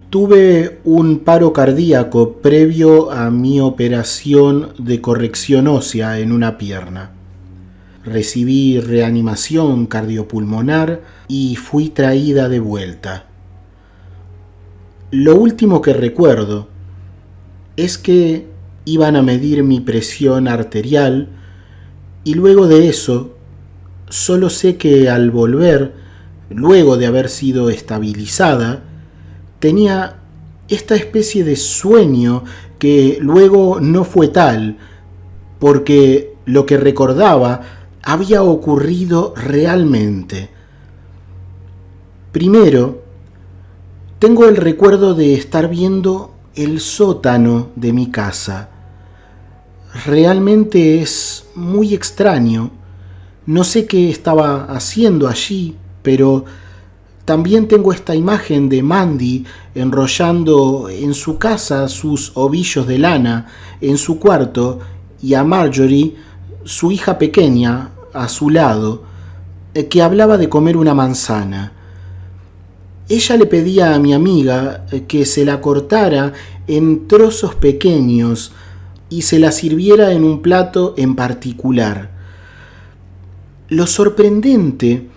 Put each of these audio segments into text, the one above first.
Tuve un paro cardíaco previo a mi operación de corrección ósea en una pierna. Recibí reanimación cardiopulmonar y fui traída de vuelta. Lo último que recuerdo es que iban a medir mi presión arterial y luego de eso solo sé que al volver, luego de haber sido estabilizada, tenía esta especie de sueño que luego no fue tal, porque lo que recordaba había ocurrido realmente. Primero, tengo el recuerdo de estar viendo el sótano de mi casa. Realmente es muy extraño. No sé qué estaba haciendo allí, pero también tengo esta imagen de Mandy enrollando en su casa sus ovillos de lana en su cuarto y a Marjorie, su hija pequeña, a su lado, que hablaba de comer una manzana. Ella le pedía a mi amiga que se la cortara en trozos pequeños y se la sirviera en un plato en particular. Lo sorprendente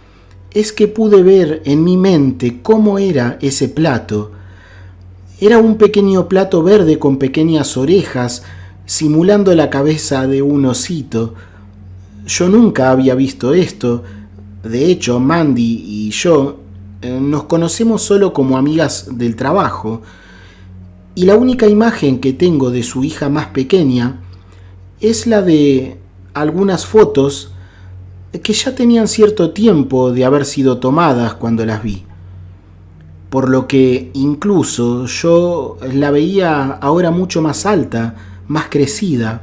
es que pude ver en mi mente cómo era ese plato. Era un pequeño plato verde con pequeñas orejas, simulando la cabeza de un osito. Yo nunca había visto esto. De hecho, Mandy y yo nos conocemos solo como amigas del trabajo, y la única imagen que tengo de su hija más pequeña es la de algunas fotos que ya tenían cierto tiempo de haber sido tomadas cuando las vi, por lo que incluso yo la veía ahora mucho más alta, más crecida.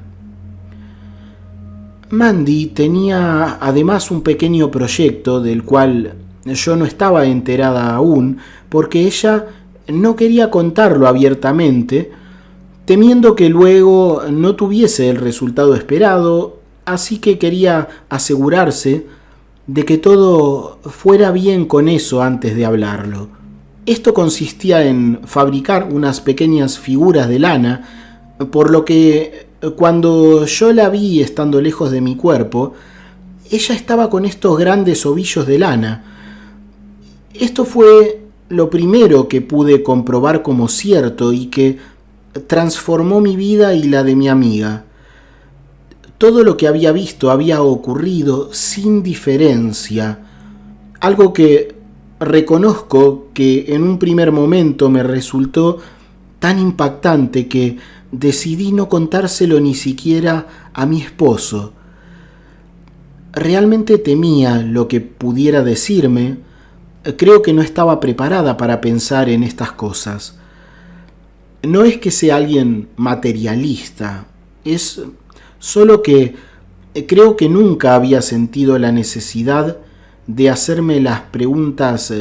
Mandy tenía además un pequeño proyecto del cual yo no estaba enterada aún, porque ella no quería contarlo abiertamente, temiendo que luego no tuviese el resultado esperado, así que quería asegurarse de que todo fuera bien con eso antes de hablarlo. Esto consistía en fabricar unas pequeñas figuras de lana, por lo que cuando yo la vi estando lejos de mi cuerpo, ella estaba con estos grandes ovillos de lana. Esto fue lo primero que pude comprobar como cierto y que transformó mi vida y la de mi amiga. Todo lo que había visto había ocurrido sin diferencia, algo que reconozco que en un primer momento me resultó tan impactante que decidí no contárselo ni siquiera a mi esposo. Realmente temía lo que pudiera decirme. Creo que no estaba preparada para pensar en estas cosas. No es que sea alguien materialista, es solo que creo que nunca había sentido la necesidad de hacerme las preguntas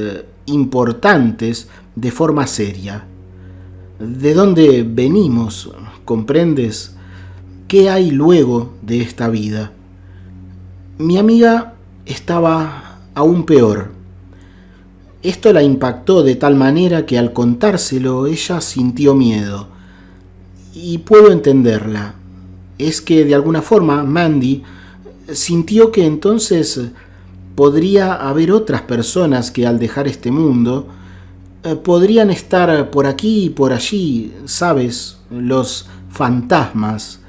importantes de forma seria. ¿De dónde venimos? ¿Comprendes? ¿Qué hay luego de esta vida? Mi amiga estaba aún peor. Esto la impactó de tal manera que al contárselo ella sintió miedo. Y puedo entenderla. Es que de alguna forma Mandy sintió que entonces podría haber otras personas que al dejar este mundo podrían estar por aquí y por allí, ¿sabes? Los fantasmas.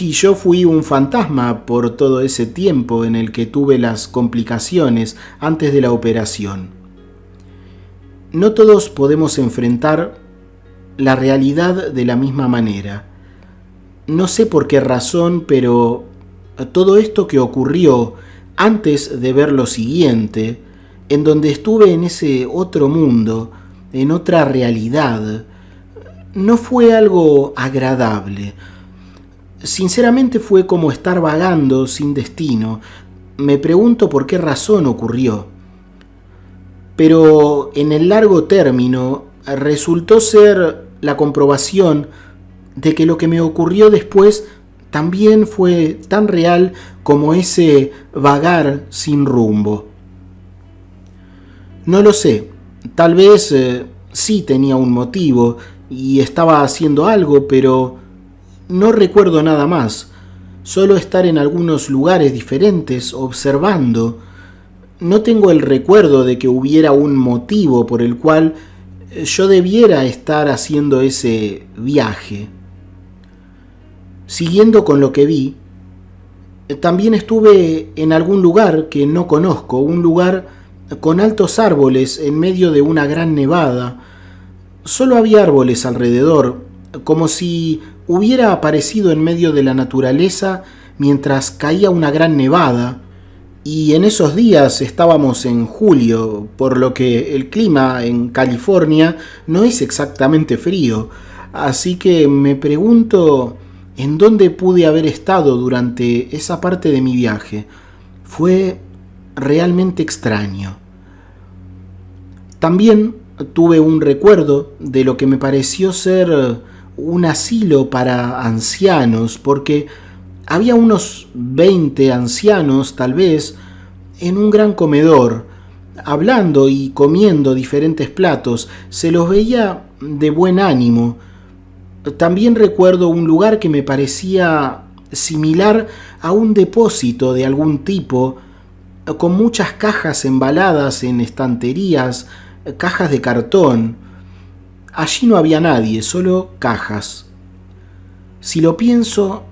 Y yo fui un fantasma por todo ese tiempo en el que tuve las complicaciones antes de la operación. No todos podemos enfrentar la realidad de la misma manera. No sé por qué razón, pero todo esto que ocurrió antes de ver lo siguiente, en donde estuve en ese otro mundo, en otra realidad, no fue algo agradable. Sinceramente fue como estar vagando sin destino. Me pregunto por qué razón ocurrió. Pero en el largo término resultó ser la comprobación de que lo que me ocurrió después también fue tan real como ese vagar sin rumbo. No lo sé, tal vez Sí tenía un motivo y estaba haciendo algo, pero no recuerdo nada más. Solo estar en algunos lugares diferentes, observando. No tengo el recuerdo de que hubiera un motivo por el cual yo debiera estar haciendo ese viaje. Siguiendo con lo que vi, también estuve en algún lugar que no conozco, un lugar con altos árboles en medio de una gran nevada. Solo había árboles alrededor, como si hubiera aparecido en medio de la naturaleza mientras caía una gran nevada. Y en esos días estábamos en julio, por lo que el clima en California no es exactamente frío. Así que me pregunto en dónde pude haber estado durante esa parte de mi viaje. Fue realmente extraño. También tuve un recuerdo de lo que me pareció ser un asilo para ancianos, porque había unos 20 ancianos, tal vez, en un gran comedor, hablando y comiendo diferentes platos. Se los veía de buen ánimo. También recuerdo un lugar que me parecía similar a un depósito de algún tipo, con muchas cajas embaladas en estanterías, cajas de cartón. Allí no había nadie, solo cajas. Si lo pienso,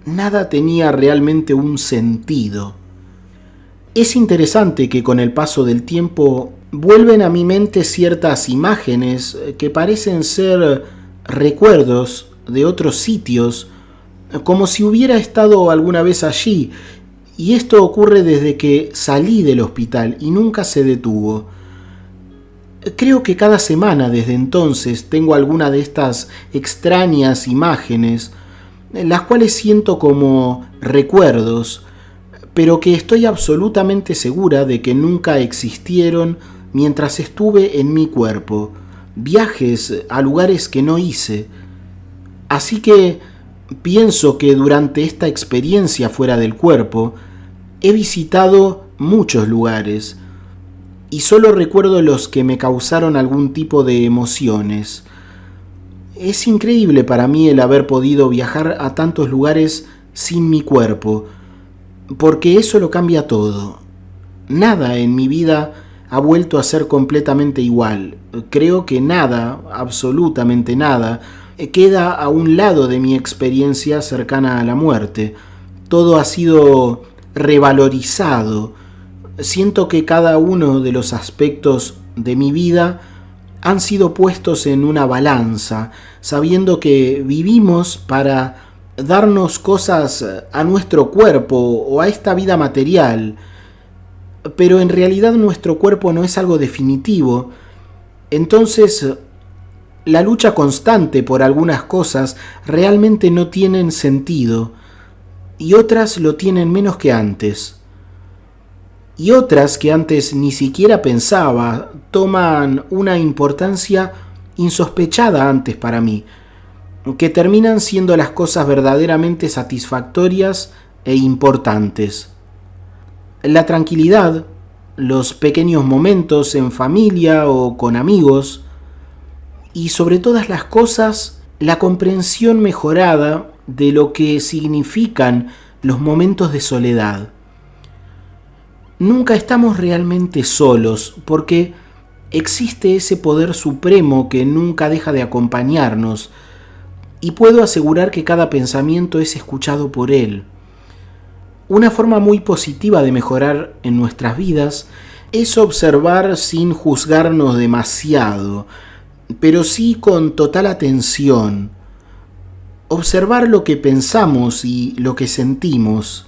nada tenía realmente un sentido. Es interesante que con el paso del tiempo vuelven a mi mente ciertas imágenes que parecen ser recuerdos de otros sitios, como si hubiera estado alguna vez allí, y esto ocurre desde que salí del hospital y nunca se detuvo. Creo que cada semana desde entonces tengo alguna de estas extrañas imágenes, las cuales siento como recuerdos, pero que estoy absolutamente segura de que nunca existieron mientras estuve en mi cuerpo, viajes a lugares que no hice. Así que pienso que durante esta experiencia fuera del cuerpo he visitado muchos lugares, y solo recuerdo los que me causaron algún tipo de emociones. Es increíble para mí el haber podido viajar a tantos lugares sin mi cuerpo, porque eso lo cambia todo. Nada en mi vida ha vuelto a ser completamente igual. Creo que nada, absolutamente nada, queda a un lado de mi experiencia cercana a la muerte. Todo ha sido revalorizado. Siento que cada uno de los aspectos de mi vida han sido puestos en una balanza, sabiendo que vivimos para darnos cosas a nuestro cuerpo o a esta vida material, pero en realidad nuestro cuerpo no es algo definitivo. Entonces, la lucha constante por algunas cosas realmente no tienen sentido, y otras lo tienen menos que antes. Y otras que antes ni siquiera pensaba toman una importancia insospechada antes para mí, que terminan siendo las cosas verdaderamente satisfactorias e importantes. La tranquilidad, los pequeños momentos en familia o con amigos, y sobre todas las cosas, la comprensión mejorada de lo que significan los momentos de soledad. Nunca estamos realmente solos, porque existe ese poder supremo que nunca deja de acompañarnos, y puedo asegurar que cada pensamiento es escuchado por él. Una forma muy positiva de mejorar en nuestras vidas es observar sin juzgarnos demasiado, pero sí con total atención. Observar lo que pensamos y lo que sentimos,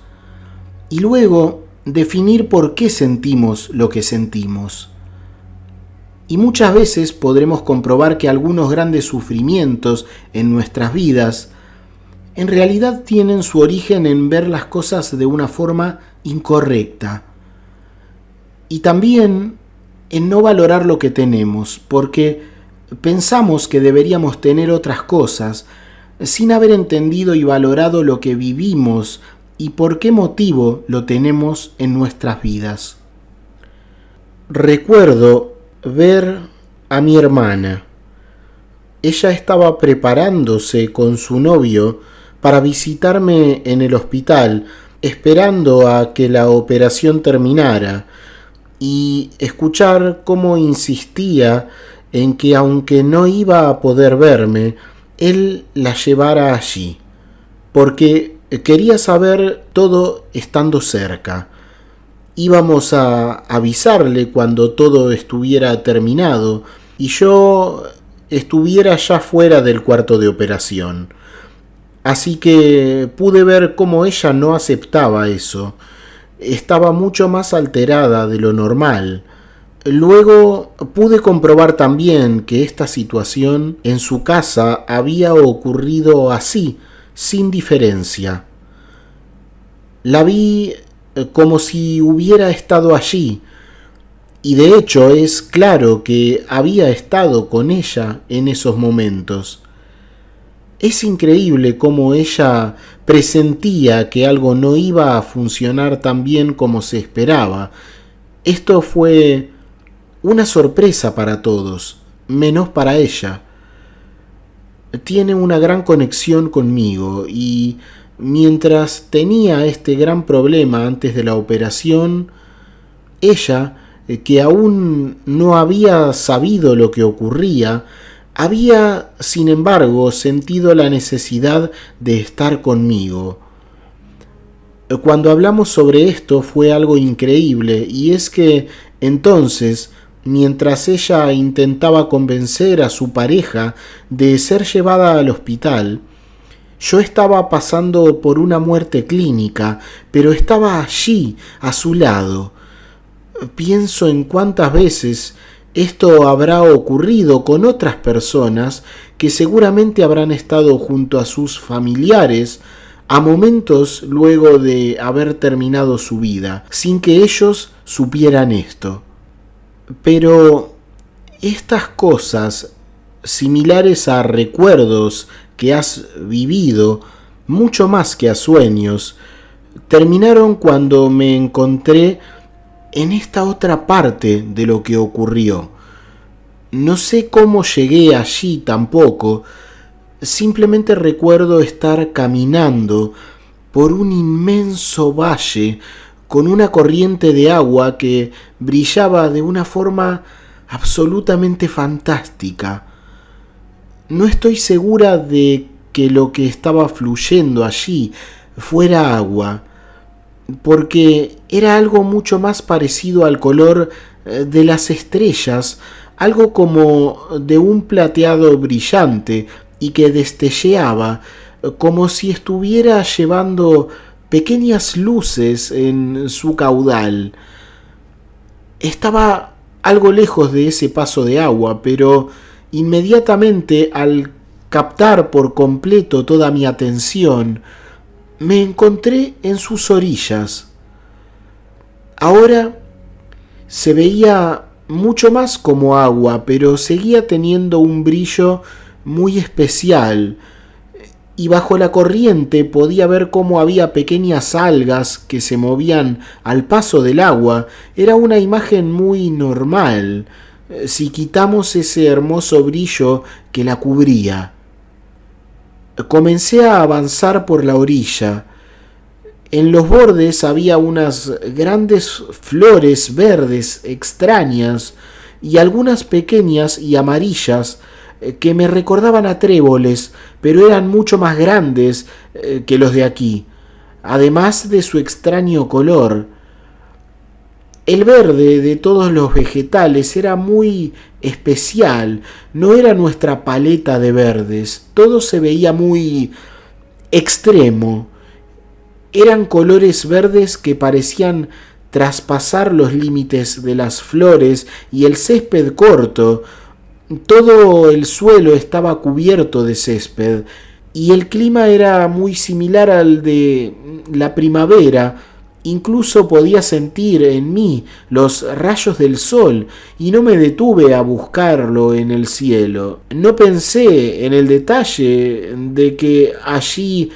y luego definir por qué sentimos lo que sentimos. Y muchas veces podremos comprobar que algunos grandes sufrimientos en nuestras vidas en realidad tienen su origen en ver las cosas de una forma incorrecta. Y también en no valorar lo que tenemos, porque pensamos que deberíamos tener otras cosas, sin haber entendido y valorado lo que vivimos y por qué motivo lo tenemos en nuestras vidas. Recuerdo ver a mi hermana. Ella estaba preparándose con su novio para visitarme en el hospital, esperando a que la operación terminara, y escuchar cómo insistía en que aunque no iba a poder verme, él la llevara allí, porque quería saber todo estando cerca. Íbamos a avisarle cuando todo estuviera terminado y yo estuviera ya fuera del cuarto de operación. Así que pude ver cómo ella no aceptaba eso. Estaba mucho más alterada de lo normal. Luego pude comprobar también que esta situación en su casa había ocurrido así, sin diferencia. La vi como si hubiera estado allí, y de hecho es claro que había estado con ella en esos momentos. Es increíble cómo ella presentía que algo no iba a funcionar tan bien como se esperaba. Esto fue una sorpresa para todos, menos para ella. Tiene una gran conexión conmigo y mientras tenía este gran problema antes de la operación, ella, que aún no había sabido lo que ocurría, había, sin embargo, sentido la necesidad de estar conmigo. Cuando hablamos sobre esto fue algo increíble, y es que entonces, mientras ella intentaba convencer a su pareja de ser llevada al hospital, yo estaba pasando por una muerte clínica, pero estaba allí, a su lado. Pienso en cuántas veces esto habrá ocurrido con otras personas que seguramente habrán estado junto a sus familiares a momentos luego de haber terminado su vida, sin que ellos supieran esto. Pero estas cosas, similares a recuerdos que has vivido, mucho más que a sueños, terminaron cuando me encontré en esta otra parte de lo que ocurrió. No sé cómo llegué allí tampoco, simplemente recuerdo estar caminando por un inmenso valle con una corriente de agua que brillaba de una forma absolutamente fantástica. No estoy segura de que lo que estaba fluyendo allí fuera agua, porque era algo mucho más parecido al color de las estrellas, algo como de un plateado brillante y que destelleaba, como si estuviera llevando pequeñas luces en su caudal. Estaba algo lejos de ese paso de agua, pero inmediatamente al captar por completo toda mi atención, me encontré en sus orillas. Ahora se veía mucho más como agua, pero seguía teniendo un brillo muy especial, y bajo la corriente podía ver cómo había pequeñas algas que se movían al paso del agua. Era una imagen muy normal, si quitamos ese hermoso brillo que la cubría. Comencé a avanzar por la orilla. En los bordes había unas grandes flores verdes extrañas y algunas pequeñas y amarillas que me recordaban a tréboles, pero eran mucho más grandes que los de aquí, además de su extraño color. El verde de todos los vegetales era muy especial, no era nuestra paleta de verdes, todo se veía muy extremo. Eran colores verdes que parecían traspasar los límites de las flores y el césped corto. Todo el suelo estaba cubierto de césped y el clima era muy similar al de la primavera. Incluso podía sentir en mí los rayos del sol y no me detuve a buscarlo en el cielo. No pensé en el detalle de que allí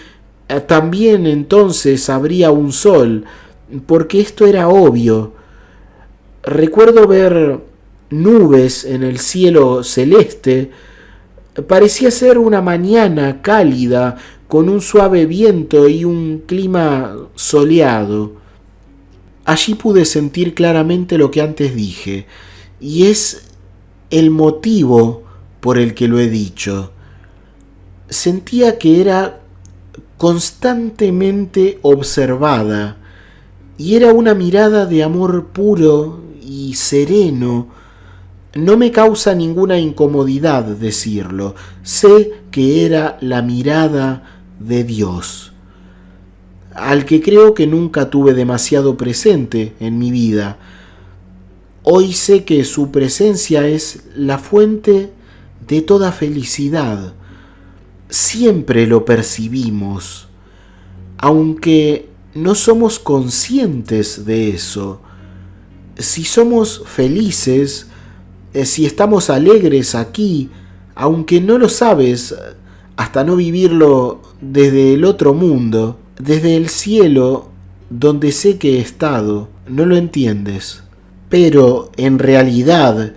también entonces habría un sol, porque esto era obvio. Recuerdo ver nubes en el cielo celeste. Parecía ser una mañana cálida, con un suave viento y un clima soleado. Allí pude sentir claramente lo que antes dije, y es el motivo por el que lo he dicho. Sentía que era constantemente observada, y era una mirada de amor puro y sereno. No me causa ninguna incomodidad decirlo. Sé que era la mirada de Dios, al que creo que nunca tuve demasiado presente en mi vida. Hoy sé que su presencia es la fuente de toda felicidad. Siempre lo percibimos, aunque no somos conscientes de eso. Si somos felices, si estamos alegres aquí, aunque no lo sabes hasta no vivirlo desde el otro mundo, desde el cielo donde sé que he estado, no lo entiendes. Pero en realidad,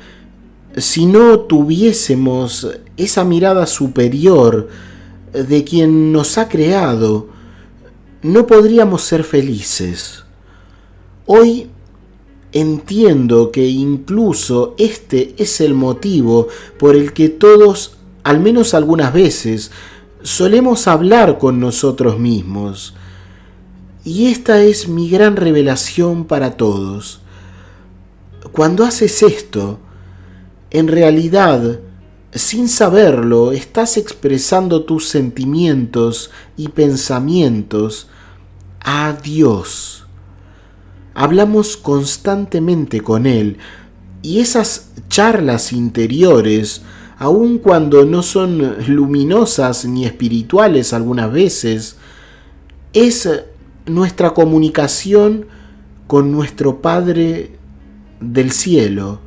si no tuviésemos esa mirada superior de quien nos ha creado, no podríamos ser felices. Hoy entiendo que incluso este es el motivo por el que todos, al menos algunas veces, solemos hablar con nosotros mismos. Y esta es mi gran revelación para todos. Cuando haces esto, en realidad, sin saberlo, estás expresando tus sentimientos y pensamientos a Dios. Hablamos constantemente con Él, y esas charlas interiores, aun cuando no son luminosas ni espirituales algunas veces, es nuestra comunicación con nuestro Padre del cielo.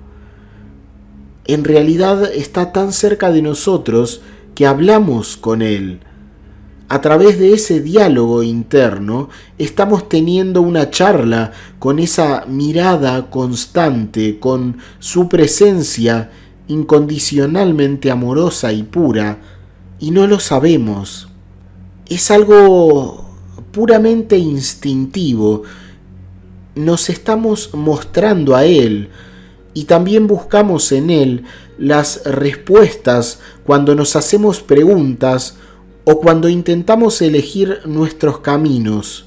En realidad está tan cerca de nosotros que hablamos con Él. A través de ese diálogo interno estamos teniendo una charla con esa mirada constante, con su presencia incondicionalmente amorosa y pura, y no lo sabemos. Es algo puramente instintivo. Nos estamos mostrando a Él y también buscamos en Él las respuestas cuando nos hacemos preguntas o cuando intentamos elegir nuestros caminos.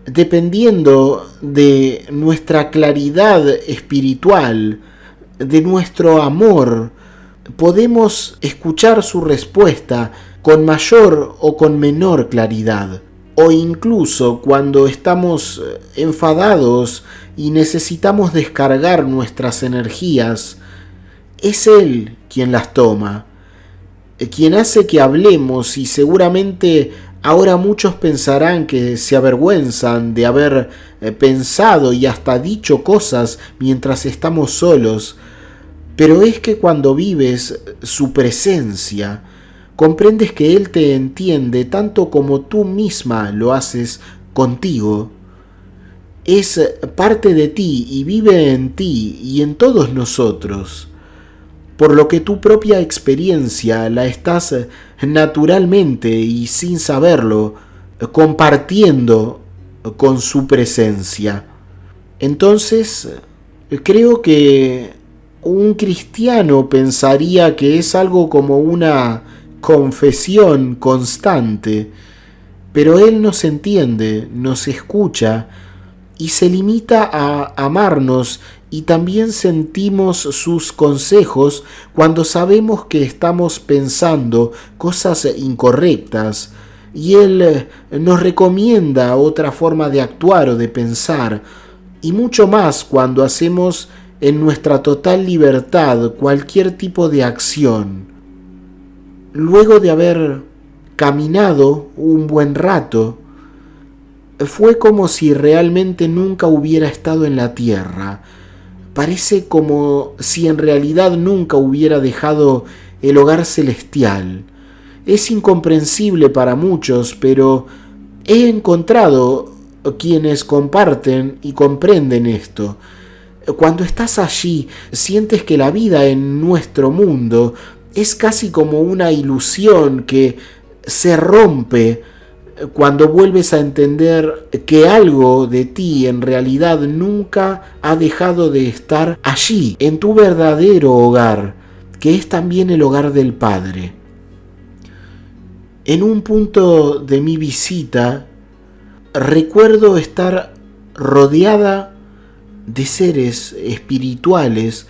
Dependiendo de nuestra claridad espiritual, de nuestro amor, podemos escuchar su respuesta con mayor o con menor claridad. O incluso cuando estamos enfadados y necesitamos descargar nuestras energías, es Él quien las toma, quien hace que hablemos, y seguramente ahora muchos pensarán que se avergüenzan de haber pensado y hasta dicho cosas mientras estamos solos, pero es que cuando vives su presencia, comprendes que Él te entiende tanto como tú misma lo haces contigo. Es parte de ti y vive en ti y en todos nosotros, por lo que tu propia experiencia la estás naturalmente y sin saberlo compartiendo con su presencia. Entonces, creo que un cristiano pensaría que es algo como una confesión constante, pero Él nos entiende, nos escucha y se limita a amarnos, y también sentimos sus consejos cuando sabemos que estamos pensando cosas incorrectas, y Él nos recomienda otra forma de actuar o de pensar, y mucho más cuando hacemos en nuestra total libertad cualquier tipo de acción. Luego de haber caminado un buen rato, fue como si realmente nunca hubiera estado en la tierra. Parece como si en realidad nunca hubiera dejado el hogar celestial. Es incomprensible para muchos, pero he encontrado quienes comparten y comprenden esto. Cuando estás allí, sientes que la vida en nuestro mundo es casi como una ilusión que se rompe cuando vuelves a entender que algo de ti en realidad nunca ha dejado de estar allí, en tu verdadero hogar, que es también el hogar del Padre. En un punto de mi visita, recuerdo estar rodeada de seres espirituales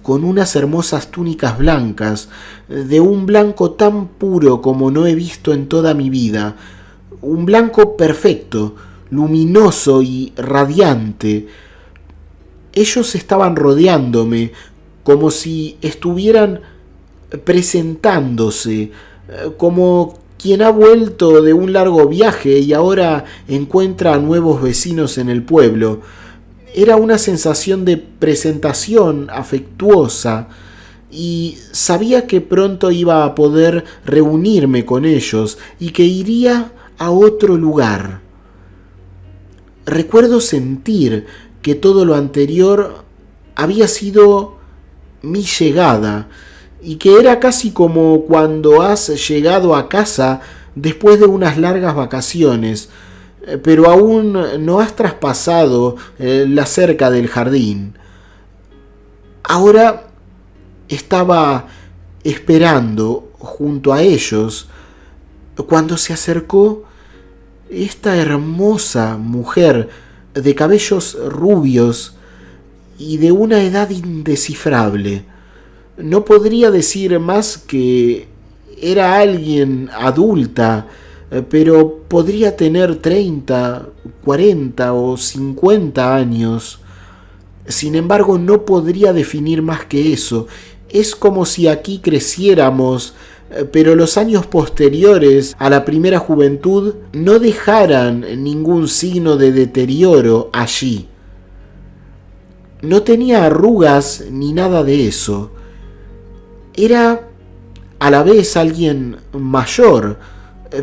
con unas hermosas túnicas blancas, de un blanco tan puro como no he visto en toda mi vida, un blanco perfecto, luminoso y radiante. Ellos estaban rodeándome como si estuvieran presentándose, como quien ha vuelto de un largo viaje y ahora encuentra a nuevos vecinos en el pueblo. Era una sensación de presentación afectuosa y sabía que pronto iba a poder reunirme con ellos y que iría a otro lugar. Recuerdo sentir que todo lo anterior había sido mi llegada y que era casi como cuando has llegado a casa después de unas largas vacaciones, pero aún no has traspasado la cerca del jardín. Ahora estaba esperando junto a ellos cuando se acercó esta hermosa mujer de cabellos rubios y de una edad indescifrable. No podría decir más que era alguien adulta, pero podría tener 30, 40 o 50 años. Sin embargo, no podría definir más que eso. Es como si aquí creciéramos, pero los años posteriores a la primera juventud no dejaran ningún signo de deterioro allí. No tenía arrugas ni nada de eso. Era a la vez alguien mayor,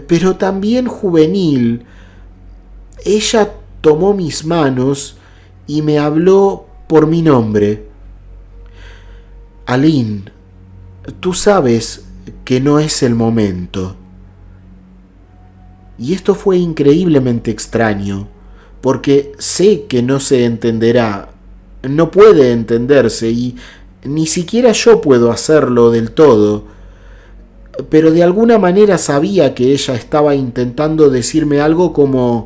pero también juvenil. Ella tomó mis manos y me habló por mi nombre. Aline, tú sabes que no es el momento. Y esto fue increíblemente extraño, porque sé que no se entenderá, no puede entenderse y ni siquiera yo puedo hacerlo del todo, pero de alguna manera sabía que ella estaba intentando decirme algo como: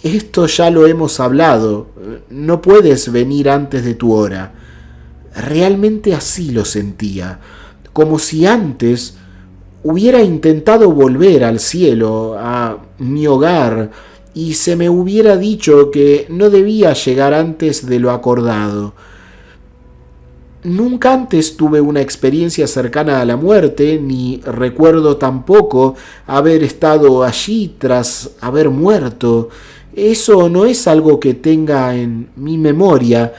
esto ya lo hemos hablado, no puedes venir antes de tu hora. Realmente así lo sentía, como si antes hubiera intentado volver al cielo, a mi hogar, y se me hubiera dicho que no debía llegar antes de lo acordado. Nunca antes tuve una experiencia cercana a la muerte, ni recuerdo tampoco haber estado allí tras haber muerto. Eso no es algo que tenga en mi memoria,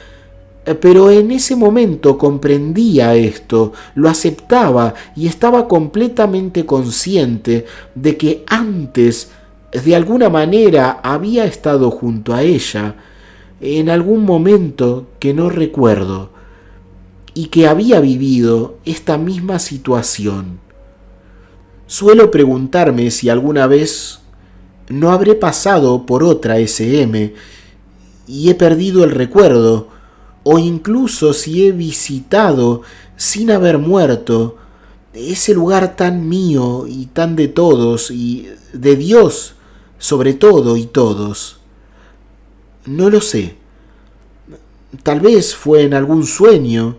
pero en ese momento comprendía esto, lo aceptaba y estaba completamente consciente de que antes, de alguna manera, había estado junto a ella, en algún momento que no recuerdo, y que había vivido esta misma situación. Suelo preguntarme si alguna vez no habré pasado por otra SM y he perdido el recuerdo, o incluso si he visitado sin haber muerto ese lugar tan mío y tan de todos y de Dios sobre todo y todos. No lo sé. Tal vez fue en algún sueño,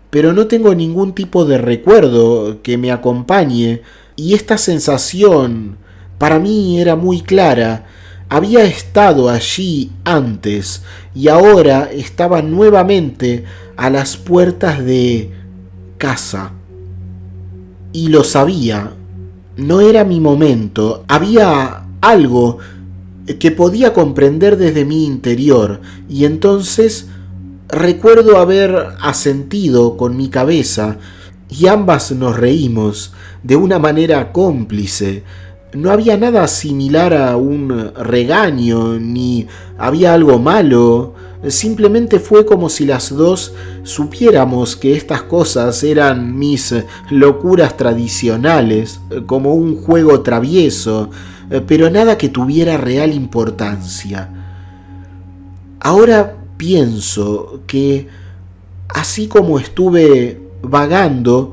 pero no tengo ningún tipo de recuerdo que me acompañe y esta sensación para mí era muy clara. Había estado allí antes y ahora estaba nuevamente a las puertas de casa. Y lo sabía, no era mi momento, había algo que podía comprender desde mi interior y entonces recuerdo haber asentido con mi cabeza y ambas nos reímos de una manera cómplice. No había nada similar a un regaño, ni había algo malo, Simplemente fue como si las dos supiéramos que estas cosas eran mis locuras tradicionales, como un juego travieso, pero nada que tuviera real importancia. Ahora pienso que, así como estuve vagando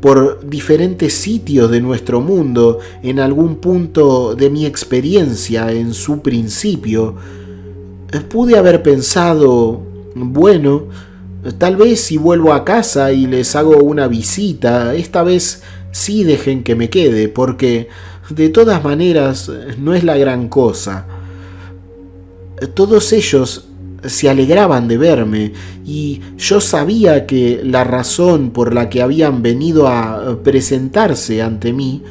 por diferentes sitios de nuestro mundo en algún punto de mi experiencia en su principio, pude haber pensado, bueno, tal vez si vuelvo a casa y les hago una visita, esta vez sí dejen que me quede, porque de todas maneras no es la gran cosa. Todos ellos se alegraban de verme y yo sabía que la razón por la que habían venido a presentarse ante mí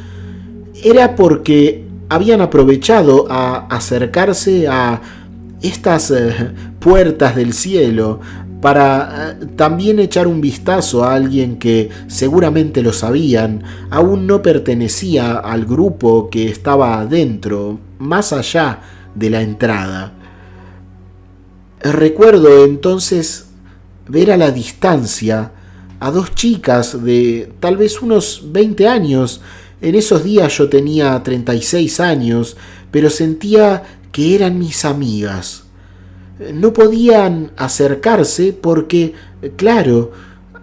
era porque habían aprovechado a acercarse a estas puertas del cielo para también echar un vistazo a alguien que seguramente lo sabían, aún no pertenecía al grupo que estaba adentro, más allá de la entrada. Recuerdo entonces ver a la distancia a dos chicas de tal vez unos 20 años. En esos días yo tenía 36 años, pero sentía que eran mis amigas. No podían acercarse porque, claro,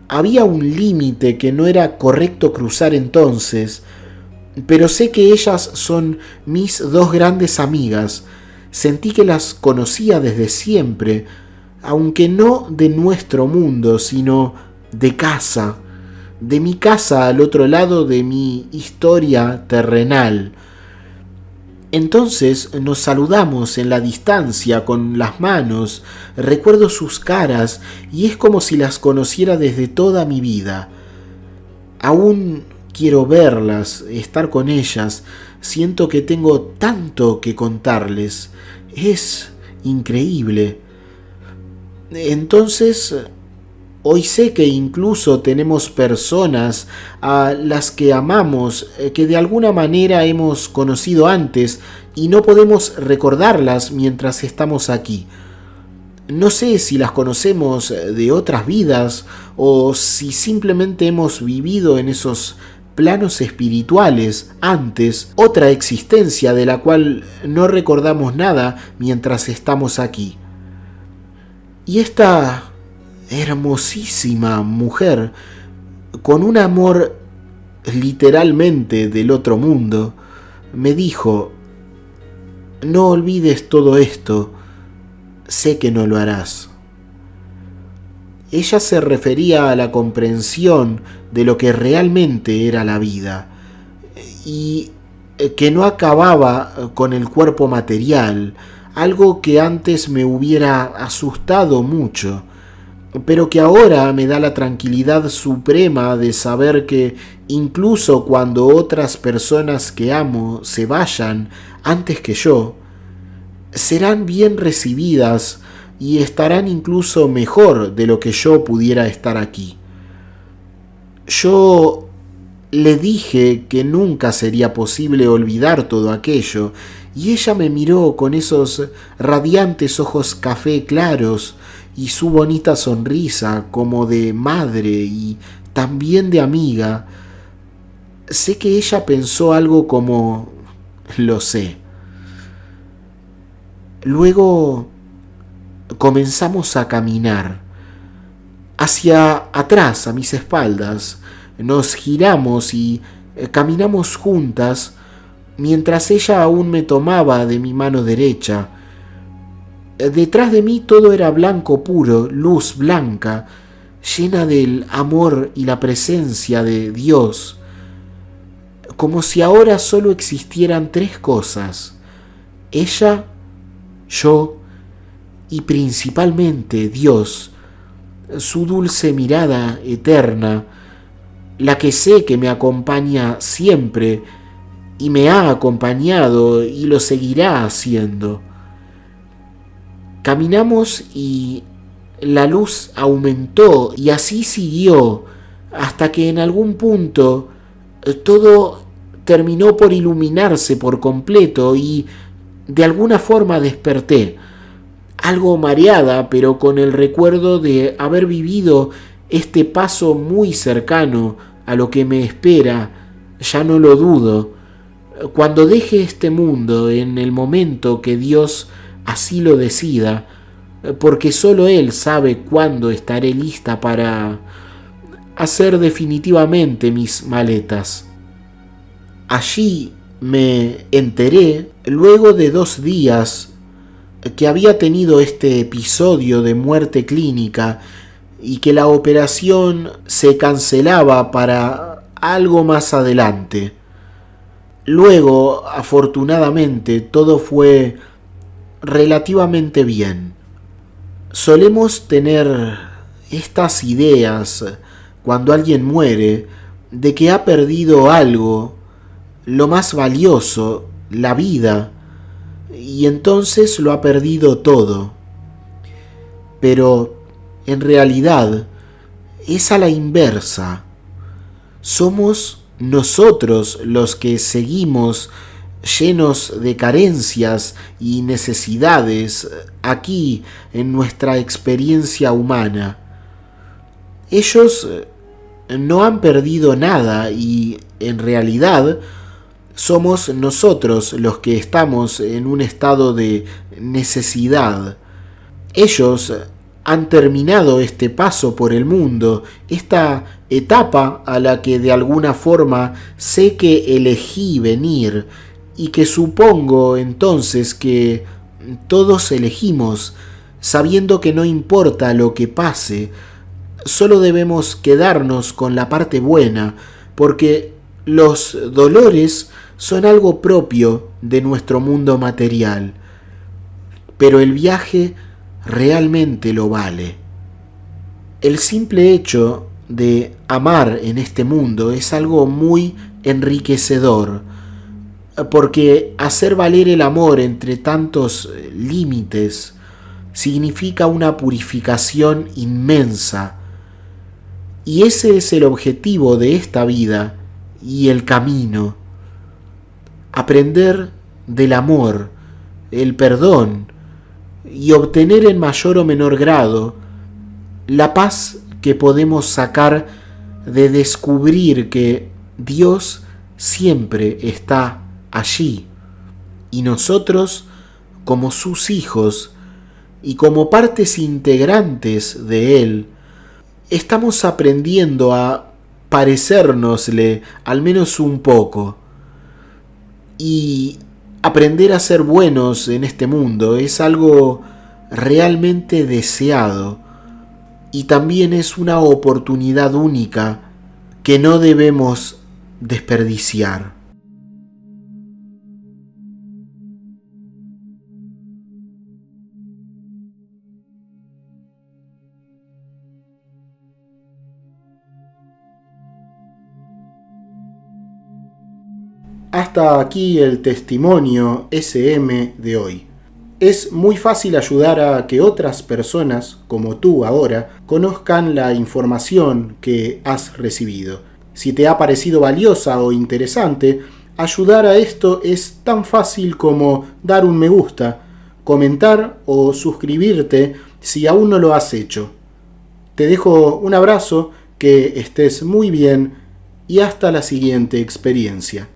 había un límite que no era correcto cruzar entonces, pero sé que ellas son mis dos grandes amigas. Sentí que las conocía desde siempre, aunque no de nuestro mundo, sino de casa, de mi casa al otro lado de mi historia terrenal. Entonces nos saludamos en la distancia con las manos, recuerdo sus caras y es como si las conociera desde toda mi vida. Aún quiero verlas, estar con ellas, siento que tengo tanto que contarles, es increíble. Entonces, hoy sé que incluso tenemos personas a las que amamos, que de alguna manera hemos conocido antes y no podemos recordarlas mientras estamos aquí. No sé si las conocemos de otras vidas o si simplemente hemos vivido en esos planos espirituales antes, otra existencia de la cual no recordamos nada mientras estamos aquí. Y esta hermosísima mujer, con un amor literalmente del otro mundo, me dijo: no olvides todo esto, sé que no lo harás. Ella se refería a la comprensión de lo que realmente era la vida y que no acababa con el cuerpo material, algo que antes me hubiera asustado mucho, pero que ahora me da la tranquilidad suprema de saber que incluso cuando otras personas que amo se vayan antes que yo, serán bien recibidas y estarán incluso mejor de lo que yo pudiera estar aquí. Yo le dije que nunca sería posible olvidar todo aquello, y ella me miró con esos radiantes ojos café claros y su bonita sonrisa como de madre y también de amiga. Sé que ella pensó algo como: lo sé. Luego comenzamos a caminar hacia atrás, a mis espaldas. Nos giramos y caminamos juntas mientras ella aún me tomaba de mi mano derecha. Detrás de mí todo era blanco puro, luz blanca, llena del amor y la presencia de Dios, como si ahora solo existieran tres cosas: ella, yo y principalmente Dios, su dulce mirada eterna, la que sé que me acompaña siempre y me ha acompañado y lo seguirá haciendo. Caminamos y la luz aumentó y así siguió hasta que en algún punto todo terminó por iluminarse por completo y de alguna forma desperté. algo mareada, pero con el recuerdo de haber vivido este paso muy cercano a lo que me espera. Ya no lo dudo. Cuando deje este mundo, en el momento que Dios así lo decida, porque solo Él sabe cuándo estaré lista para hacer definitivamente mis maletas. Allí me enteré, luego de 2 días, que había tenido este episodio de muerte clínica y que la operación se cancelaba para algo más adelante. Luego, afortunadamente, todo fue relativamente bien. Solemos tener estas ideas cuando alguien muere de que ha perdido algo, lo más valioso, la vida, y entonces lo ha perdido todo. Pero en realidad es a la inversa. Somos nosotros los que seguimos llenos de carencias y necesidades aquí en nuestra experiencia humana. Ellos no han perdido nada y en realidad somos nosotros los que estamos en un estado de necesidad. Ellos han terminado este paso por el mundo, esta etapa a la que de alguna forma sé que elegí venir y que supongo entonces que todos elegimos, sabiendo que no importa lo que pase, solo debemos quedarnos con la parte buena, porque los dolores son algo propio de nuestro mundo material, pero el viaje realmente lo vale. El simple hecho de amar en este mundo es algo muy enriquecedor, porque hacer valer el amor entre tantos límites significa una purificación inmensa, y ese es el objetivo de esta vida y el camino. Aprender del amor, el perdón, y obtener en mayor o menor grado la paz que podemos sacar de descubrir que Dios siempre está allí y nosotros, como sus hijos y como partes integrantes de Él, estamos aprendiendo a parecérnosle al menos un poco. Y aprender a ser buenos en este mundo es algo realmente deseado y también es una oportunidad única que no debemos desperdiciar. Hasta aquí el testimonio SM de hoy. Es muy fácil ayudar a que otras personas, como tú ahora, conozcan la información que has recibido. Si te ha parecido valiosa o interesante, ayudar a esto es tan fácil como dar un me gusta, comentar o suscribirte si aún no lo has hecho. Te dejo un abrazo, que estés muy bien y hasta la siguiente experiencia.